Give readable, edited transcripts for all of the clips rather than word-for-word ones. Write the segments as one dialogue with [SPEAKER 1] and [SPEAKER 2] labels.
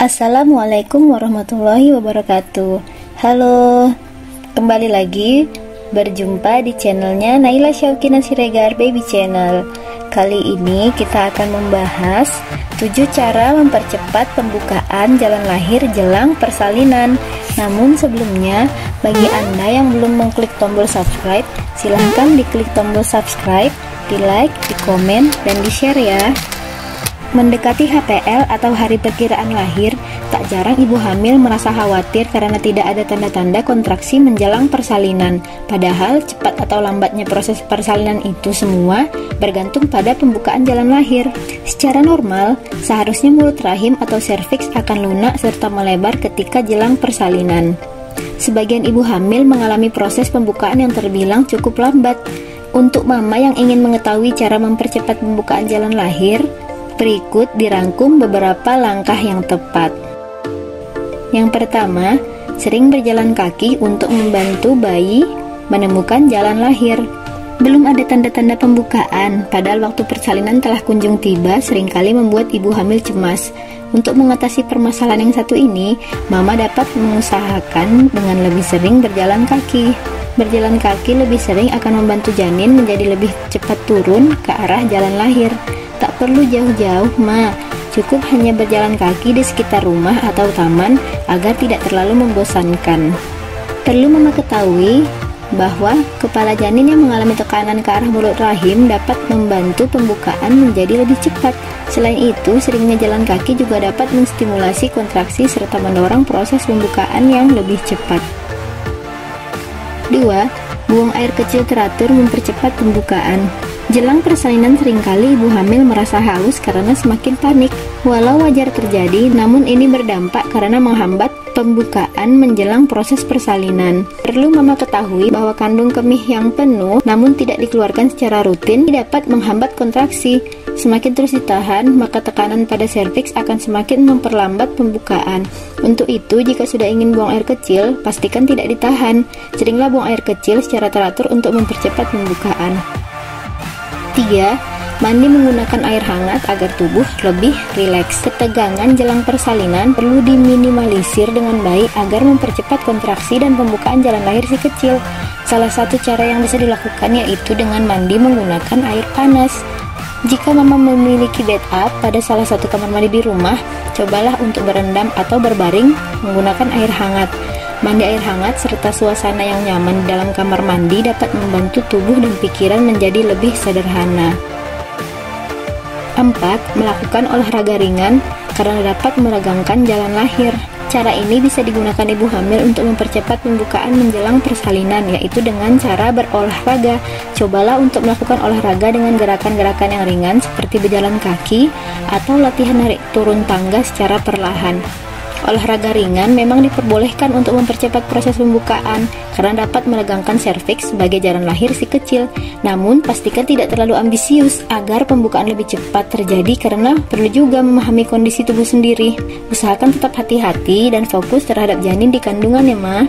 [SPEAKER 1] Assalamualaikum warahmatullahi wabarakatuh. Halo, kembali lagi berjumpa di channelnya Naila Syauqina Siregar Baby Channel. Kali ini kita akan membahas 7 cara mempercepat pembukaan jalan lahir jelang persalinan. Namun sebelumnya, bagi Anda yang belum mengklik tombol subscribe, silahkan diklik tombol subscribe, di like, di komen, dan di share ya. Mendekati HPL atau hari perkiraan lahir, tak jarang ibu hamil merasa khawatir karena tidak ada tanda-tanda kontraksi menjelang persalinan. Padahal cepat atau lambatnya proses persalinan itu semua bergantung pada pembukaan jalan lahir. Secara normal, seharusnya mulut rahim atau serviks akan lunak serta melebar ketika jelang persalinan. Sebagian ibu hamil mengalami proses pembukaan yang terbilang cukup lambat. Untuk mama yang ingin mengetahui cara mempercepat pembukaan jalan lahir, berikut dirangkum beberapa langkah yang tepat. Yang pertama, sering berjalan kaki untuk membantu bayi menemukan jalan lahir. Belum ada tanda-tanda pembukaan, padahal waktu persalinan telah kunjung tiba, seringkali membuat ibu hamil cemas. Untuk mengatasi permasalahan yang satu ini, mama dapat mengusahakan dengan lebih sering berjalan kaki. Berjalan kaki lebih sering akan membantu janin menjadi lebih cepat turun ke arah jalan lahir. Tak perlu jauh-jauh, cukup hanya berjalan kaki di sekitar rumah atau taman agar tidak terlalu membosankan. Perlu mama ketahui bahwa kepala janin yang mengalami tekanan ke arah mulut rahim dapat membantu pembukaan menjadi lebih cepat. Selain itu, seringnya jalan kaki juga dapat menstimulasi kontraksi serta mendorong proses pembukaan yang lebih cepat. 2. Buang air kecil teratur mempercepat pembukaan. Jelang persalinan seringkali ibu hamil merasa haus karena semakin panik. Walau wajar terjadi, namun ini berdampak karena menghambat pembukaan menjelang proses persalinan. Perlu mama ketahui bahwa kandung kemih yang penuh namun tidak dikeluarkan secara rutin dapat menghambat kontraksi. Semakin terus ditahan, maka tekanan pada serviks akan semakin memperlambat pembukaan. Untuk itu, jika sudah ingin buang air kecil, pastikan tidak ditahan. Seringlah buang air kecil secara teratur untuk mempercepat pembukaan. 3. Mandi menggunakan air hangat agar tubuh lebih rileks. Ketegangan jelang persalinan perlu diminimalisir dengan baik agar mempercepat kontraksi dan pembukaan jalan lahir si kecil. Salah satu cara yang bisa dilakukan yaitu dengan mandi menggunakan air panas. Jika mama memiliki bathtub pada salah satu kamar mandi di rumah, cobalah untuk berendam atau berbaring menggunakan air hangat. Mandi air hangat serta suasana yang nyaman di dalam kamar mandi dapat membantu tubuh dan pikiran menjadi lebih sederhana. 4. Melakukan olahraga ringan karena dapat meregangkan jalan lahir. Cara ini bisa digunakan ibu hamil untuk mempercepat pembukaan menjelang persalinan, yaitu dengan cara berolahraga. Cobalah untuk melakukan olahraga dengan gerakan-gerakan yang ringan seperti berjalan kaki atau latihan narik turun tangga secara perlahan. Olahraga ringan memang diperbolehkan untuk mempercepat proses pembukaan karena dapat meregangkan serviks sebagai jalan lahir si kecil. Namun, pastikan tidak terlalu ambisius agar pembukaan lebih cepat terjadi karena perlu juga memahami kondisi tubuh sendiri. Usahakan tetap hati-hati dan fokus terhadap janin di kandungan ya, Ma.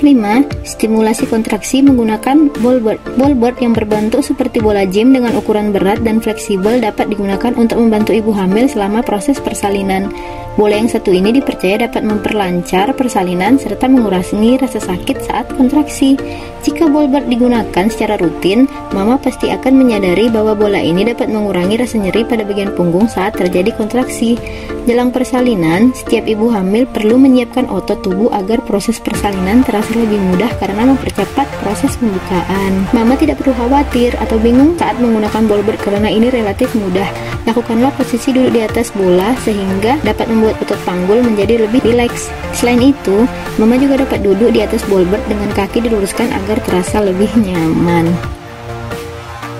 [SPEAKER 1] 5. Stimulasi kontraksi menggunakan ballboard. Ballboard yang berbentuk seperti bola gym dengan ukuran berat dan fleksibel dapat digunakan untuk membantu ibu hamil selama proses persalinan. Bola yang satu ini dipercaya dapat memperlancar persalinan serta mengurangi rasa sakit saat kontraksi. Jika ballboard digunakan secara rutin, mama pasti akan menyadari bahwa bola ini dapat mengurangi rasa nyeri pada bagian punggung saat terjadi kontraksi. Jelang persalinan, setiap ibu hamil perlu menyiapkan otot tubuh agar proses persalinan terasa lebih mudah karena mempercepat proses pembukaan. Mama tidak perlu khawatir atau bingung saat menggunakan ballboard karena ini relatif mudah. Lakukanlah posisi duduk di atas bola sehingga dapat membuat otot panggul menjadi lebih rileks. Selain itu, mama juga dapat duduk di atas ballboard dengan kaki diluruskan agar terasa lebih nyaman.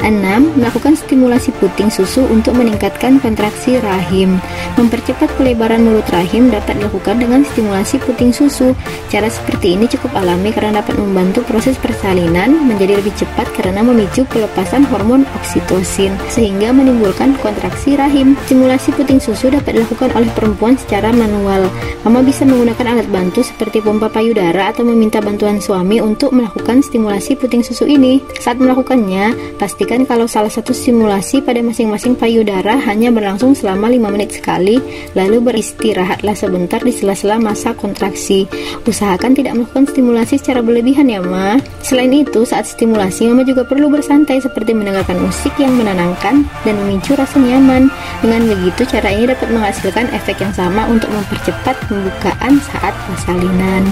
[SPEAKER 1] 6. Melakukan stimulasi puting susu untuk meningkatkan kontraksi rahim. Mempercepat pelebaran mulut rahim dapat dilakukan dengan stimulasi puting susu. Cara seperti ini cukup alami karena dapat membantu proses persalinan menjadi lebih cepat karena memicu pelepasan hormon oksitosin sehingga menimbulkan kontraksi rahim. Stimulasi puting susu dapat dilakukan oleh perempuan secara manual. Mama bisa menggunakan alat bantu seperti pompa payudara atau meminta bantuan suami untuk melakukan stimulasi puting susu ini. Saat melakukannya, pastikan perhatikan kalau salah satu stimulasi pada masing-masing payudara hanya berlangsung selama 5 menit sekali, lalu beristirahatlah sebentar di sela-sela masa kontraksi. Usahakan tidak melakukan stimulasi secara berlebihan ya Ma. Selain itu, saat stimulasi Mama juga perlu bersantai seperti mendengarkan musik yang menenangkan dan memicu rasa nyaman. Dengan begitu, cara ini dapat menghasilkan efek yang sama untuk mempercepat pembukaan saat persalinan.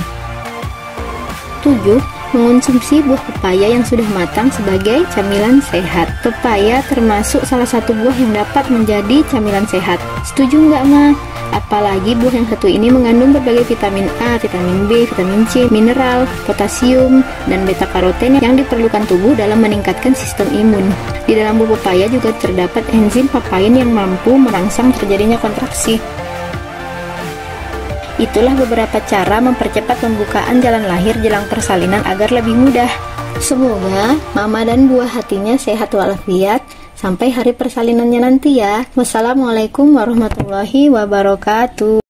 [SPEAKER 1] 7. Mengonsumsi buah pepaya yang sudah matang sebagai camilan sehat. Pepaya termasuk salah satu buah yang dapat menjadi camilan sehat. Setuju nggak Ma? Apalagi buah yang satu ini mengandung berbagai vitamin A, vitamin B, vitamin C, mineral, potasium, dan beta-karoten yang diperlukan tubuh dalam meningkatkan sistem imun. Di dalam buah pepaya juga terdapat enzim papain yang mampu merangsang terjadinya kontraksi. Itulah beberapa cara mempercepat pembukaan jalan lahir jelang persalinan agar lebih mudah. Semoga Mama dan buah hatinya sehat walafiat sampai hari persalinannya nanti ya. Wassalamualaikum warahmatullahi wabarakatuh.